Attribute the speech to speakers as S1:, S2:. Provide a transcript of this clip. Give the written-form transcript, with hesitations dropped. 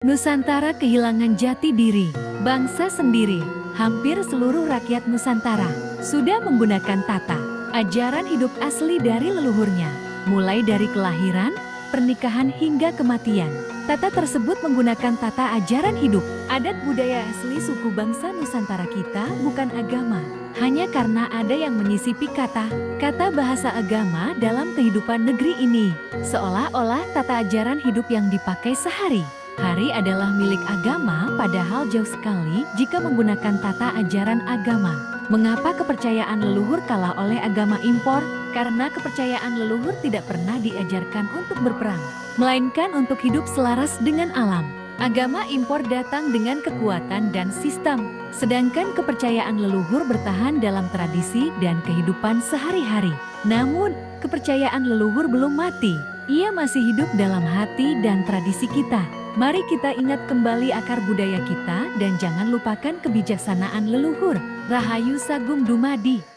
S1: Nusantara kehilangan jati diri, bangsa sendiri. Hampir seluruh rakyat Nusantara sudah menggunakan tata ajaran hidup asli dari leluhurnya, mulai dari kelahiran, pernikahan hingga kematian. Tata tersebut menggunakan tata ajaran hidup, adat budaya asli suku bangsa Nusantara kita, bukan agama. Hanya karena ada yang menyisipi kata bahasa agama dalam kehidupan negeri ini, seolah-olah tata ajaran hidup yang dipakai sehari-hari adalah milik agama, padahal jauh sekali jika menggunakan tata ajaran agama. Mengapa kepercayaan leluhur kalah oleh agama impor? Karena kepercayaan leluhur tidak pernah diajarkan untuk berperang, melainkan untuk hidup selaras dengan alam. Agama impor datang dengan kekuatan dan sistem, sedangkan kepercayaan leluhur bertahan dalam tradisi dan kehidupan sehari-hari. Namun, kepercayaan leluhur belum mati, ia masih hidup dalam hati dan tradisi kita. Mari kita ingat kembali akar budaya kita dan jangan lupakan kebijaksanaan leluhur. Rahayu Sagung Dumadi.